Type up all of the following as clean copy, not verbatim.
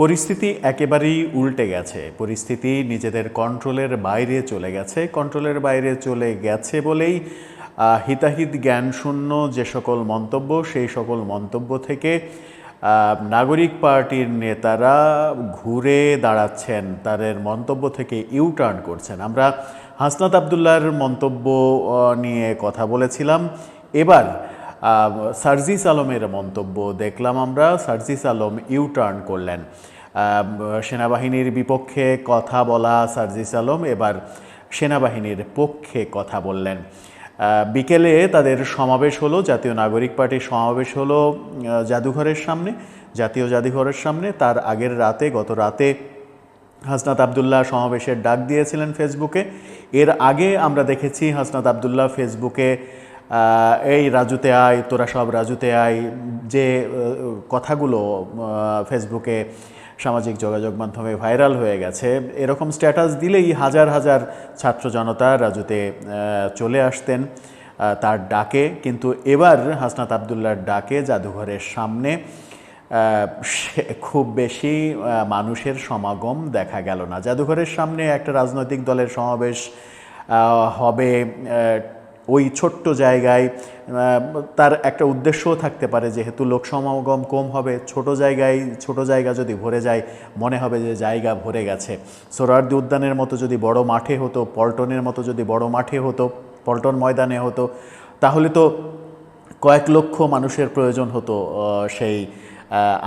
পরিস্থিতি একেবারেই উল্টে গেছে। পরিস্থিতি নিজেদের কন্ট্রোলের বাইরে চলে গেছে। কন্ট্রোলের বাইরে চলে গেছে বলেই হিতাহিত জ্ঞানশূন্য যে সকল মন্তব্য, সেই সকল মন্তব্য থেকে নাগরিক পার্টির নেতারা ঘুরে দাঁড়াচ্ছেন, তাদের মন্তব্য থেকে ইউটার্ন করছেন। আমরা হাসনাত আবদুল্লাহর মন্তব্য নিয়ে কথা বলেছিলাম। এবার সার্জিস আলমের মন্তব্য দেখলাম আমরা। সার্জিস আলম ইউটার্ন করলেন। সেনাবাহিনীর বিপক্ষে কথা বলা সার্জিস আলম এবার সেনাবাহিনীর পক্ষে কথা বললেন। বিকেলে তাদের সমাবেশ হলো, জাতীয় নাগরিক পার্টির সমাবেশ হলো জাদুঘরের সামনে, জাতীয় জাদুঘরের সামনে। তার আগের রাতে, গত রাতে হাসনাত আবদুল্লাহ সমাবেশের ডাক দিয়েছিলেন ফেসবুকে। এর আগে আমরা দেখেছি হাসনাত আবদুল্লাহ ফেসবুকে এই রাজুতে আয়, তোরা সব রাজুতে আয়, যে কথাগুলো ফেসবুকে সামাজিক যোগাযোগ মাধ্যমে ভাইরাল হয়ে গেছে, এরকম স্ট্যাটাস দিলেই হাজার হাজার ছাত্র জনতা রাজুতে চলে আসতেন তার ডাকে। কিন্তু এবার হাসনাত আবদুল্লাহর ডাকে জাদুঘরের সামনে খুব বেশি মানুষের সমাগম দেখা গেল না। জাদুঘরের সামনে একটা রাজনৈতিক দলের সমাবেশ হবে ওই ছোট্ট জায়গায়, তার একটা উদ্দেশ্যও থাকতে পারে, যেহেতু লোক সমাগম কম হবে, ছোট জায়গা যদি ভরে যায় মনে হবে যে জায়গা ভরে গেছে। সোহরাওয়ার্দী উদ্যানের মতো যদি বড় মাঠে হতো, পল্টনের মতো যদি বড় মাঠে হতো, পল্টন ময়দানে হতো, তাহলে তো কয়েক লক্ষ মানুষের প্রয়োজন হতো সেই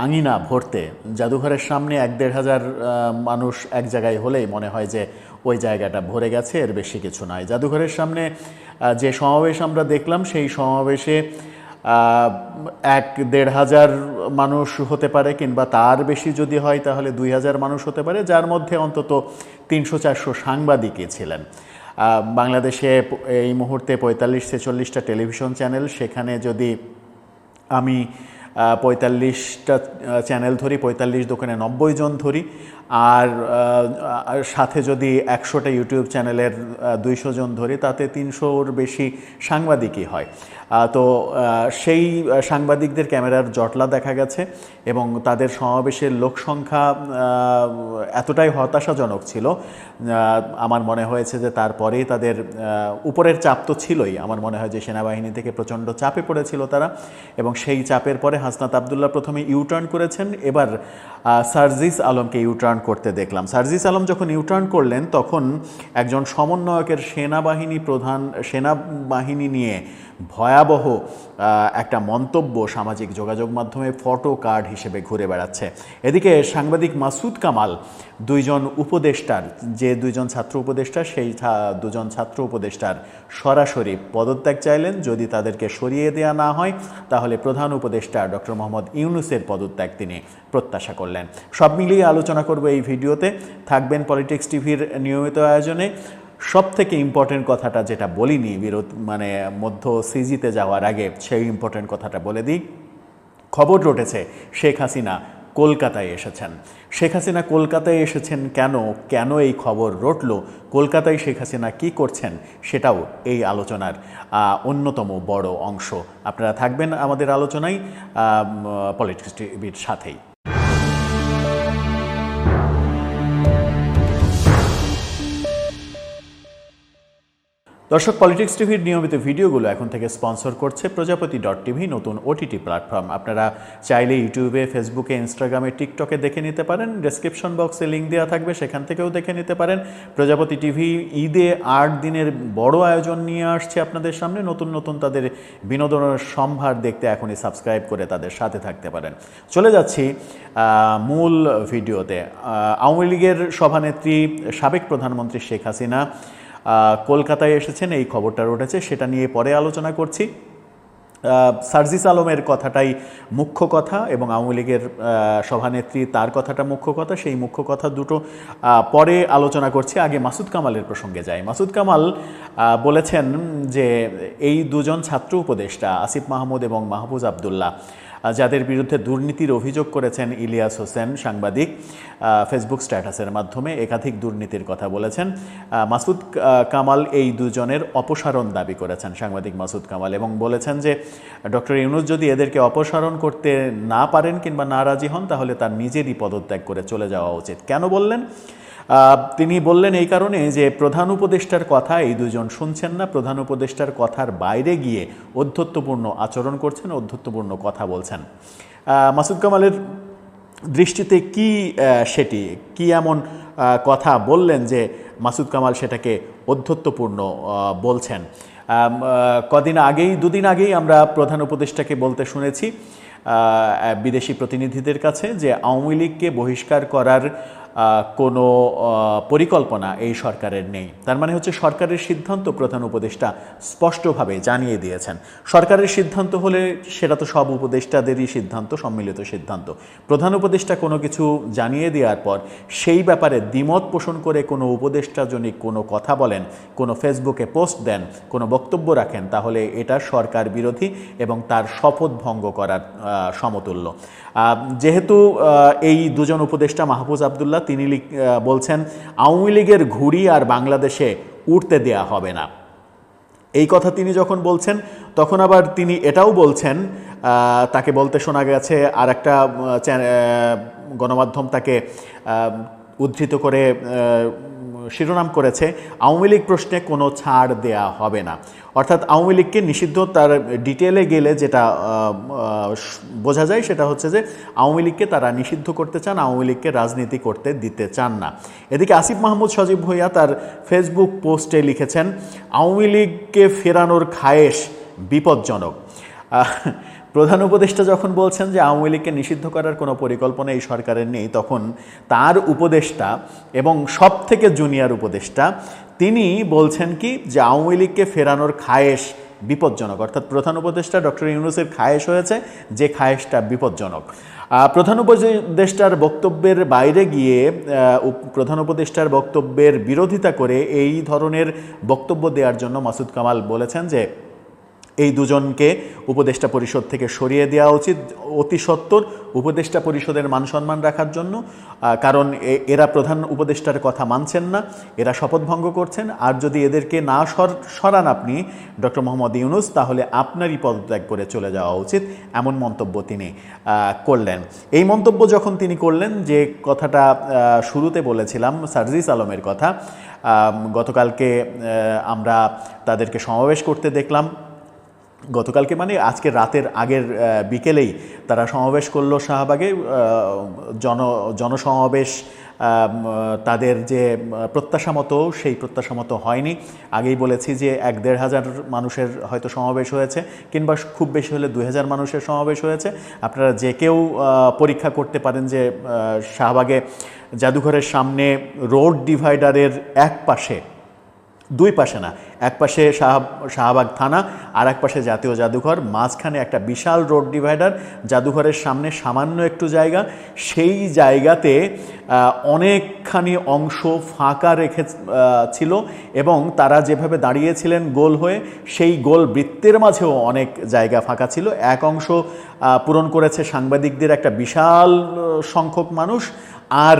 আঙিনা ভরতে। জাদুঘরের সামনে 1-1.5 হাজার মানুষ এক জায়গায় হলেই মনে হয় যে ওই জায়গাটা ভরে গেছে, এর বেশি কিছু নয়। জাদুঘরের সামনে যে সমাবেশ আমরা দেখলাম, সেই সমাবেশে 1-1.5 হাজার মানুষ হতে পারে, কিংবা তার বেশি যদি হয় তাহলে 2,000 মানুষ হতে পারে, যার মধ্যে অন্তত 300-400 সাংবাদিকই ছিলেন। বাংলাদেশে এই মুহূর্তে 45-46টা টেলিভিশন চ্যানেল, সেখানে যদি আমি 45টা চ্যানেল ধরি, 45 দোকানে 90 জন ধরি, আর সাথে যদি 100টা ইউটিউব চ্যানেলের 200 জন ধরি, তাতে 300-র বেশি সাংবাদিকই হয়। তো সেই সাংবাদিকদের ক্যামেরার জটলা দেখা গেছে এবং তাদের সমাবেশের লোকসংখ্যা এতটাই হতাশাজনক ছিল, আমার মনে হয়েছে যে তারপরেই তাদের উপরের চাপ তো ছিলই, আমার মনে হয় যে সেনাবাহিনী থেকে প্রচণ্ড চাপে পড়েছিল তারা, এবং সেই চাপের পরে হাসনাত আবদুল্লাহ প্রথমে ইউটার্ন করেছেন। এবার সার্জিস আলমকে ইউটার্ন করতে দেখলাম। সার্জিস আলম যখন ইউটার্ন করলেন, তখন একজন সমন্বয়কের সেনাবাহিনী নিয়ে ভয়াবহ একটা মন্তব্য সামাজিক যোগাযোগ মাধ্যমে ফটো কার্ড হিসেবে ঘুরে বেড়াচ্ছে। এদিকে সাংবাদিক মাসুদ কামাল দুইজন ছাত্র উপদেষ্টা, সেই দুজন ছাত্র উপদেষ্টার সরাসরি পদত্যাগ চাইলেন। যদি তাদেরকে সরিয়ে দেওয়া না হয় তাহলে প্রধান উপদেষ্টা ডক্টর মোহাম্মদ ইউনূসের পদত্যাগ তিনি প্রত্যাশা করলেন। সব মিলিয়ে আলোচনা করব এই ভিডিওতে। থাকবেন পলিটিক্স টিভির নিয়মিত আয়োজনে। সব থেকে ইম্পর্টেন্ট কথাটা যেটা বলিনি মধ্য সিজিতে যাওয়ার আগে, সেই ইম্পর্টেন্ট কথাটা বলে দিই। খবর রটেছে শেখ হাসিনা কলকাতায় এসেছেন। শেখ হাসিনা কলকাতায় এসেছেন কেন এই খবর রটল, কলকাতায় শেখ হাসিনা কী করছেন, সেটাও এই আলোচনার অন্যতম বড় অংশ। আপনারা থাকবেন আমাদের আলোচনায় পলিটিক্স টিভির সাথেই। দর্শক, পলিটিক্স টিভির নিয়মিত ভিডিওগুলো এখন থেকে স্পন্সর করছে প্রজাপতি.tv, নতুন ওটিটি প্ল্যাটফর্ম। আপনারা চাইলে ইউটিউবে, ফেসবুকে, ইনস্টাগ্রামে, টিকটকে দেখে নিতে পারেন। ডেসক্রিপশন বক্সে লিঙ্ক দেওয়া থাকবে, সেখান থেকেও দেখে নিতে পারেন। প্রজাপতি টিভি ঈদে 8 দিনের বড় আয়োজন নিয়ে আসছে আপনাদের সামনে। নতুন তাদের বিনোদনের সম্ভার দেখতে এখনই সাবস্ক্রাইব করে তাদের সাথে থাকতে পারেন। চলে যাচ্ছি মূল ভিডিওতে। আওয়ামী লীগের সভানেত্রী, সাবেক প্রধানমন্ত্রী শেখ হাসিনা কলকাতায় এসেছেন, এই খবরটা রটেছে, সেটা নিয়ে পরে আলোচনা করছি। সার্জিস আলমের কথাটাই মুখ্য কথা এবং আওয়ামী লীগের সভানেত্রী তার কথাটা মুখ্য কথা। সেই মুখ্য কথা দুটো পরে আলোচনা করছি। আগে মাসুদ কামালের প্রসঙ্গে যাই। মাসুদ কামাল বলেছেন যে এই দুজন ছাত্র উপদেষ্টা আসিফ মাহমুদ এবং মাহফুজ আবদুল্লাহ যাদের বিরুদ্ধে দুর্নীতির অভিযোগ করেছেন ইলিয়াস হোসেন সাংবাদিক ফেসবুক স্ট্যাটাসের মাধ্যমে একাধিক দুর্নীতির কথা বলেছেন। মাসুদ কামাল এই দুজনের অপসারণ দাবি করেছেন সাংবাদিক মাসুদ কামাল, এবং বলেছেন যে ডক্টর ইউনূস যদি এদেরকে অপসারণ করতে না পারেন কিংবা না রাজি হন তাহলে তার নিজেরই পদত্যাগ করে চলে যাওয়া উচিত। কেন বললেন? তিনি বললেন এই কারণে যে প্রধান উপদেষ্টার কথা এই দুজন শুনছেন না, প্রধান উপদেষ্টার কথার বাইরে গিয়ে অধ্যত্বপূর্ণ আচরণ করছেন, অধ্যত্বপূর্ণ কথা বলছেন। মাসুদ কামালের দৃষ্টিতে কি সেটি কি এমন কথা বললেন যে মাসুদ কামাল সেটাকে অধ্যত্বপূর্ণ বলছেন? দুদিন আগেই আমরা প্রধান উপদেষ্টাকে বলতে শুনেছি বিদেশি প্রতিনিধিদের কাছে যে আওয়ামী লীগকে বহিষ্কার করার কোনো পরিকল্পনা এই সরকারের নেই। তার মানে হচ্ছে সরকারের সিদ্ধান্ত প্রধান উপদেষ্টা স্পষ্টভাবে জানিয়ে দিয়েছেন। সরকারের সিদ্ধান্ত হলে সেটা তো সব উপদেষ্টাদেরই সিদ্ধান্ত, সম্মিলিত সিদ্ধান্ত। প্রধান উপদেষ্টা কোনো কিছু জানিয়ে দেওয়ার পর সেই ব্যাপারে দ্বিমত পোষণ করে কোনো উপদেষ্টা যদি কোনো কথা বলেন, কোনো ফেসবুকে পোস্ট দেন, কোনো বক্তব্য রাখেন, তাহলে এটা সরকার বিরোধী এবং তার শপথ ভঙ্গ করার সমতুল্য। যেহেতু এই দুজন উপদেষ্টা মাহফুজ আবদুল্লাহ তিনি বলছেন আওয়ামী লীগের ঘুড়ি আর বাংলাদেশে উঠতে দেয়া হবে না, এই কথা তিনি যখন বলছেন তখন আবার তিনি এটাও বলছেন, তাকে বলতে শোনা গেছে, আর একটা গণমাধ্যম তাকে উদ্ধৃত করে শিরোনাম করেছে আওয়ামী লীগ প্রশ্নে কোনো ছাড় দেয়া হবে না। অর্থাৎ আওয়ামী লীগকে নিষিদ্ধ, তার ডিটেলে গেলে যেটা বোঝা যায় সেটা হচ্ছে যে আওয়ামী লীগকে তারা নিষিদ্ধ করতে চান, আওয়ামী লীগকে রাজনীতি করতে দিতে চান না। এদিকে আসিফ মাহমুদ সজীব ভূঁইয়া তার ফেসবুক পোস্টে লিখেছেন আওয়ামী লীগকে ফেরানোর খায়েশ বিপজ্জনক। প্রধান উপদেষ্টা যখন বলছেন যে আওয়ামী লীগকে নিষিদ্ধ করার কোনো পরিকল্পনা এই সরকারের নেই, তখন তার উপদেষ্টা এবং সব থেকে জুনিয়র উপদেষ্টা তিনি বলছেন কি যে আওয়ামী লীগকে ফেরানোর খায়েশ বিপজ্জনক। অর্থাৎ প্রধান উপদেষ্টা ডক্টর ইউনূসের খায়েশ হয়েছে যে খায়েশটা বিপজ্জনক। প্রধান উপদেষ্টার বক্তব্যের বাইরে গিয়ে প্রধান উপদেষ্টার বক্তব্যের বিরোধিতা করে এই ধরনের বক্তব্য দেওয়ার জন্য মাসুদ কামাল বলেছেন যে এই দুজনকে উপদেষ্টা পরিষদ থেকে সরিয়ে দেওয়া উচিত অতি সত্বর, উপদেষ্টা পরিষদের মান সম্মান রাখার জন্য। কারণ এরা প্রধান উপদেষ্টার কথা মানছেন না, এরা শপথভঙ্গ করছেন। আর যদি এদেরকে না সরান আপনি ডক্টর মোহাম্মদ ইউনূস, তাহলে আপনারই পদত্যাগ করে চলে যাওয়া উচিত, এমন মন্তব্য তিনি করলেন। এই মন্তব্য যখন তিনি করলেন, যে কথাটা শুরুতে বলেছিলাম সার্জিস আলমের কথা, গতকালকে আমরা তাদেরকে সমাবেশ করতে দেখলাম, গতকালকে মানে আজকে রাতের আগের বিকেলেই তারা সমাবেশ করলো শাহবাগে। জনসমাবেশ তাদের যে প্রত্যাশা মতো সেই প্রত্যাশা মতো হয়নি। আগেই বলেছি যে 1-1.5 মানুষের হয়তো সমাবেশ হয়েছে, কিংবা খুব বেশি হলে 2000 মানুষের সমাবেশ হয়েছে। আপনারা যে কেউ পরীক্ষা করতে পারেন যে শাহবাগে জাদুঘরের সামনে রোড ডিভাইডারের এক পাশে, দুই পাশে না, এক পাশে শাহবাগ থানা আর এক পাশে জাতীয় জাদুঘর, মাঝখানে একটা বিশাল রোড ডিভাইডার, জাদুঘরের সামনে সামান্য একটু জায়গা, সেই জায়গাতে অনেকখানি অংশ ফাঁকা ছিল এবং তারা যেভাবে দাঁড়িয়েছিলেন গোল হয়ে, সেই গোল বৃত্তের মাঝেও অনেক জায়গা ফাঁকা ছিল। এক অংশ পূরণ করেছে সাংবাদিকদের একটা বিশাল সংখ্যক মানুষ, আর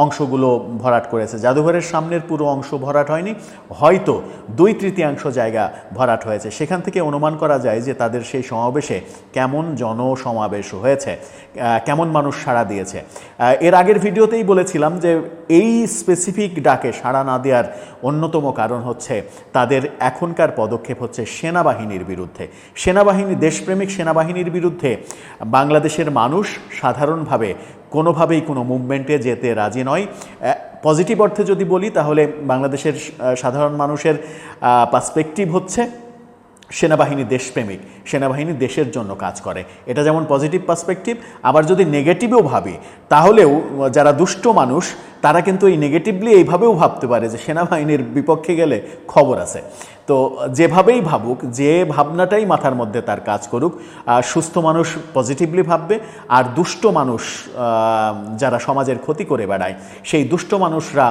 অংশগুলো ভরাট করেছে। জাদুঘরের সামনের পুরো অংশ ভরাট হয়নি, হয়তো 2/3 জায়গা ভরাট হয়েছে। সেখান থেকে অনুমান করা যায় যে তাদের সেই সমাবেশে কেমন জনসমাবেশ হয়েছে, কেমন মানুষ সাড়া দিয়েছে। এর আগের ভিডিওতেই বলেছিলাম যে এই স্পেসিফিক ডাকে সাড়া না দেওয়ার অন্যতম কারণ হচ্ছে তাদের এখনকার পদক্ষেপ হচ্ছে সেনাবাহিনীর বিরুদ্ধে। সেনাবাহিনী, দেশপ্রেমিক সেনাবাহিনীর বিরুদ্ধে বাংলাদেশের মানুষ সাধারণভাবে কোনোভাবেই কোনো মুভমেন্টে যেতে রাজি নয়। পজিটিভ অর্থে যদি বলি তাহলে বাংলাদেশের সাধারণ মানুষের পার্সপেক্টিভ হচ্ছে সেনাবাহিনী দেশপ্রেমিক, সেনাবাহিনী দেশের জন্য কাজ করে, এটা যেমন পজিটিভ পার্সপেক্টিভ। আবার যদি নেগেটিভও ভাবি তাহলেও যারা দুষ্ট মানুষ তারা কিন্তু এই নেগেটিভলি এইভাবেও ভাবতে পারে যে সেনাবাহিনীর বিপক্ষে গেলে খবর আছে। তো যেভাবেই ভাবুক, যে ভাবনাটাই মাথার মধ্যে তার কাজ করুক, সুস্থ মানুষ পজিটিভলি ভাববে, আর দুষ্ট মানুষ যারা সমাজের ক্ষতি করে বেড়ায় সেই দুষ্ট মানুষরা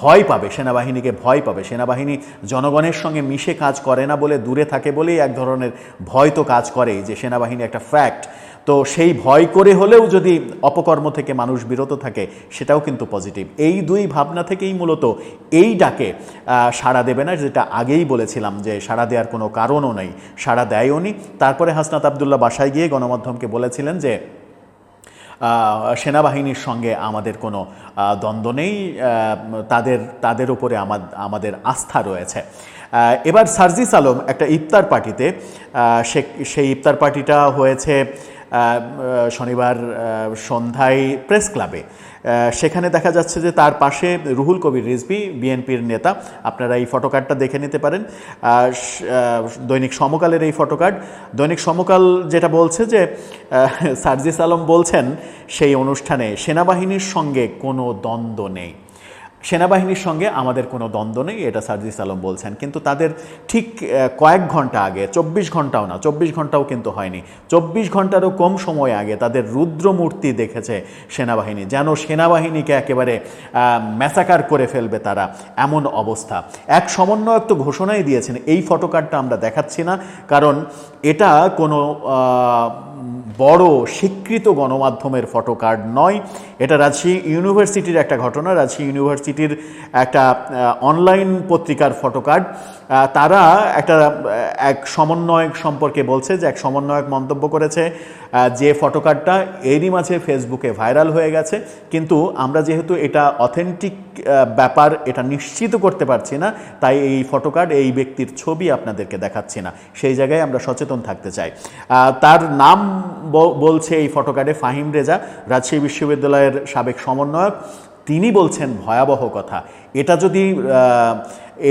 ভয় পাবে, সেনাবাহিনীকে ভয় পাবে। সেনাবাহিনী জনগণের সঙ্গে মিশে কাজ করে না বলে, দূরে থাকে বলেই এক ধরনের ভয় তো কাজ করেই যে সেনাবাহিনী একটা ফ্যাক্ট, তো সেই ভয় করে হলেও যদি অপকর্ম থেকে মানুষ বিরত থাকে সেটাও কিন্তু পজিটিভ। এই দুই ভাবনা থেকেই মূলত এই ডাকে সাড়া দেবে না, যেটা আগেই বলেছিলাম যে সাড়া দেওয়ার কোনো কারণও নেই, সাড়া দেয়ও নি। তারপরে হাসনাত আবদুল্লাহ বাসায় গিয়ে গণমাধ্যমকে বলেছিলেন যে সেনাবাহিনীর সঙ্গে আমাদের কোনো দ্বন্দ্ব নেই, তাদের উপরে আমাদের আস্থা রয়েছে। এবার সার্জিস আলম একটা ইফতার পার্টিতে, সেই ইফতার পার্টিটা হয়েছে শনিবার সন্ধ্যায় প্রেস ক্লাবে। সেখানে দেখা যাচ্ছে যে তার পাশে রুহুল কবির রিজভী, বিএনপির নেতা। আপনারা এই ফটোকার্ডটা দেখে নিতে পারেন, দৈনিক সমকালের এই ফটোকার্ড। দৈনিক সমকাল যেটা বলছে যে সার্জিস আলম বলছেন সেই অনুষ্ঠানে সেনাবাহিনীর সঙ্গে কোনো দ্বন্দ্ব নেই, সেনাবাহিনীর সঙ্গে আমাদের কোনো দ্বন্দ্ব নেই, এটা সার্জিস আলম বলছেন। কিন্তু তাদের ঠিক কয়েক ঘন্টা আগে, 24 ঘন্টাও না, 24 ঘন্টাও কিন্তু হয়নি, 24 ঘন্টারও কম সময় আগে তাদের রুদ্রমূর্তি দেখেছে সেনাবাহিনী, যেন সেনাবাহিনীকে একেবারে ম্যাসাকার করে ফেলবে তারা, এমন অবস্থা। এক সমন্বয়ক তো ঘোষণাই দিয়েছেন, এই ফটোকার্ডটা আমরা দেখাচ্ছি না কারণ এটা কোনো বড় স্বীকৃত গণমাধ্যমের ফটোকার্ড নয়, এটা রাজশাহী ইউনিভার্সিটির একটা ঘটনা, রাজশাহী ইউনিভার্সিটির একটা অনলাইন পত্রিকার ফটোকার্ড। তারা এক সমন্বয়ক সম্পর্কে বলছে যে এক সমন্বয়ক মন্তব্য করেছে যে ফটোকার্ডটা এরই মাঝে ফেসবুকে ভাইরাল হয়ে গেছে, কিন্তু আমরা যেহেতু এটা অথেন্টিক ব্যাপার এটা নিশ্চিত করতে পারছি না, তাই এই ফটোকার্ড, এই ব্যক্তির ছবি আপনাদেরকে দেখাচ্ছি না, সেই জায়গায় আমরা সচেতন থাকতে চাই। তার নাম বলছে এই ফটোকার্ডে ফাহিম রেজা, রাজশাহী বিশ্ববিদ্যালয়ের সাবেক সমন্বয়ক। তিনি বলছেন ভয়াবহ কথা, এটা যদি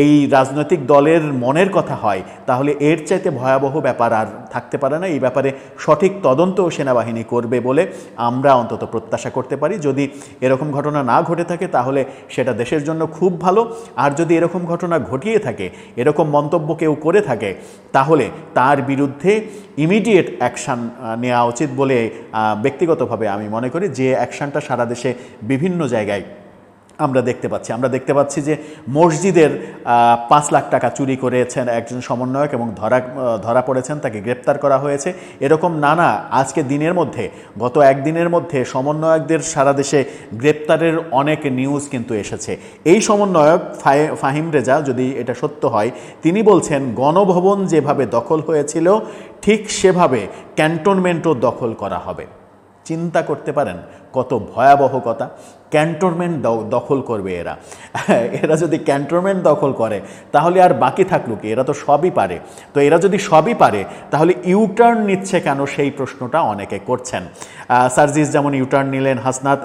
এই রাজনৈতিক দলের মনের কথা হয় তাহলে এর চাইতে ভয়াবহ ব্যাপার আর থাকতে পারে না। এই ব্যাপারে সঠিক তদন্তও সেনাবাহিনী করবে বলে আমরা অন্তত প্রত্যাশা করতে পারি। যদি এরকম ঘটনা না ঘটে থাকে তাহলে সেটা দেশের জন্য খুব ভালো, আর যদি এরকম ঘটনা ঘটিয়ে থাকে, এরকম মন্তব্য কেউ করে থাকে, তাহলে তার বিরুদ্ধে ইমিডিয়েট অ্যাকশান নেওয়া উচিত বলে ব্যক্তিগতভাবে আমি মনে করি। যে অ্যাকশানটা সারা দেশে বিভিন্ন জায়গায় আমরা দেখতে পাচ্ছি যে মসজিদের 5 লাখ টাকা চুরি করেছেন একজন সমন্বয়ক এবং ধরা পড়েছেন, তাকে গ্রেপ্তার করা হয়েছে। এরকম নানা আজকে দিনের মধ্যে, গত একদিনের মধ্যে সমন্বয়কদের সারা দেশে গ্রেপ্তারের অনেক নিউজ কিন্তু এসেছে। এই সমন্বয়ক ফাহিম রেজা, যদি এটা সত্য হয়, তিনি বলছেন গণভবন যেভাবে দখল হয়েছিল ঠিক সেভাবে ক্যান্টনমেন্টও দখল করা হবে। চিন্তা করতে পারেন কত ভয়াবহ কথা, ক্যান্টনমেন্ট দখল করবে এরা যদি ক্যান্টনমেন্ট দখল করে তাহলে আর বাকি থাকলো কি? এরা তো সবই পারে। তো এরা যদি সবই পারে তাহলে ইউটার্ন নিচ্ছে কেন, সেই প্রশ্নটা অনেকে করছেন। সার্জিস যেমন ইউটার্ন নিলেন, হাসনাত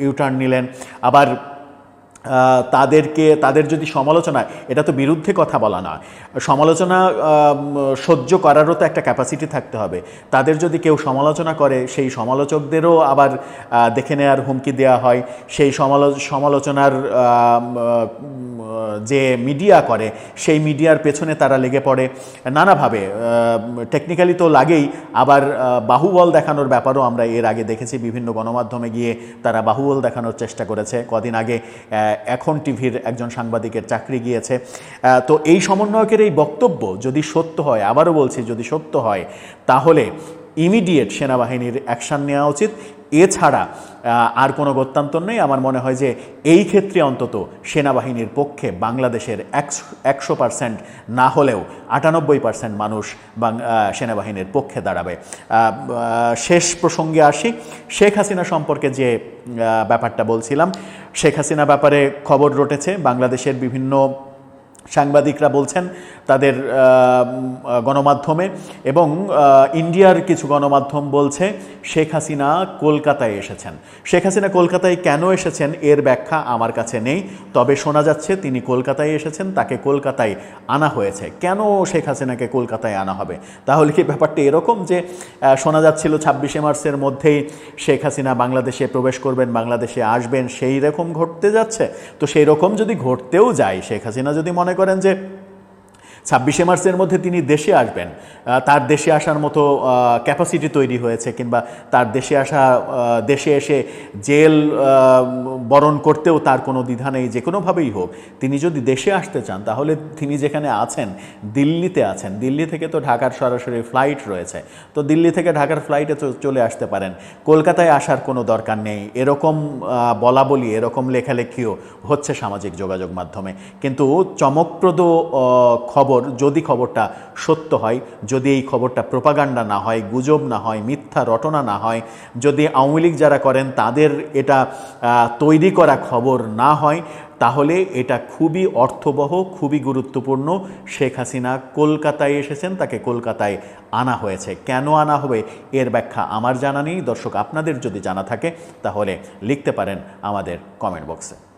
ইউটার্ন নিলেন, আবার তাদের যদি সমালোচনা, এটা তো বিরুদ্ধে কথা বলা নয়, সমালোচনা সহ্য করারও তো একটা ক্যাপাসিটি থাকতে হবে। তাদের যদি কেউ সমালোচনা করে সেই সমালোচকদেরও আবার দেখে নেওয়ার হুমকি দেওয়া হয়। সেই সমালোচনার যে মিডিয়া করে সেই মিডিয়ার পেছনে তারা লেগে পড়ে নানাভাবে, টেকনিক্যালি তো লাগেই, আবার বাহুবল দেখানোর ব্যাপারও আমরা এর আগে দেখেছি। বিভিন্ন গণমাধ্যমে গিয়ে তারা বাহুবল দেখানোর চেষ্টা করেছে। কদিন আগে এখন টিভির একজন সাংবাদিকের চাকরি গিয়েছে। তো এই সমন্বয়কের এই বক্তব্য যদি সত্য হয়, আবারও বলছি যদি সত্য হয়, তাহলে ইমিডিয়েট সেনাবাহিনীর অ্যাকশান নেওয়া উচিত। এছাড়া আর কোনো গত্যান্তর নেই। আমার মনে হয় যে এই ক্ষেত্রে অন্তত সেনাবাহিনীর পক্ষে বাংলাদেশের 100% না হলেও 98% মানুষ সেনাবাহিনীর পক্ষে দাঁড়াবে। শেষ প্রসঙ্গে আসি, শেখ হাসিনা সম্পর্কে যে ব্যাপারটা বলছিলাম, শেখ হাসিনা ব্যাপারে খবর রটেছে। বাংলাদেশের বিভিন্ন সাংবাদিকরা বলছেন তাদের গণমাধ্যমে, এবং ইন্ডিয়ার কিছু গণমাধ্যম বলছে শেখ হাসিনা কলকাতায় এসেছেন। শেখ হাসিনা কলকাতায় কেন এসেছেন এর ব্যাখ্যা আমার কাছে নেই, তবে শোনা যাচ্ছে তিনি কলকাতায় এসেছেন, তাকে কলকাতায় আনা হয়েছে। কেন শেখ হাসিনাকে কলকাতায় আনা হবে? তাহলে কি ব্যাপারটা এরকম যে শোনা যাচ্ছিল 26শে মার্চের মধ্যেই শেখ হাসিনা বাংলাদেশে প্রবেশ করবেন, বাংলাদেশে আসবেন, সেই রকম ঘটতে যাচ্ছে? তো সেই রকম যদি ঘটতেও যায়, শেখ হাসিনা যদি মনে করেন যে মার্চের মধ্যে তিনি দেশে আসবেন, তার দেশে আসার মতো ক্যাপাসিটি তৈরি হয়েছে, কিংবা তার দেশে এসে জেল বরণ করতেও তার কোনো দ্বিধা নেই, যে কোনোভাবেই হোক তিনি যদি দেশে আসতে চান তাহলে তিনি যেখানে আছেন দিল্লিতে আছেন, দিল্লি থেকে তো ঢাকার সরাসরি ফ্লাইট রয়েছে, তো দিল্লি থেকে ঢাকার ফ্লাইটে চলে আসতে পারেন, কলকাতায় আসার কোনো দরকার নেই, এরকম বলাবলি এরকম লেখালেখিও হচ্ছে সামাজিক যোগাযোগ মাধ্যমে। কিন্তু চমকপ্রদ খবর, যদি খবরটা সত্য হয়, যদি এই খবরটা প্রোপাগান্ডা না হয়, গুজব না হয়, মিথ্যা রটনা না হয়, যদি আওয়ামী লীগ যারা করেন তাদের এটা তৈরি করা খবর না হয়, তাহলে এটা খুবই অর্থবহ, খুবই গুরুত্বপূর্ণ। শেখ হাসিনা কলকাতায় এসেছেন, তাকে কলকাতায় আনা হয়েছে। কেন আনা হবে এর ব্যাখ্যা আমার জানা নেই। দর্শক, আপনাদের যদি জানা থাকে তাহলে লিখতে পারেন আমাদের কমেন্ট বক্সে।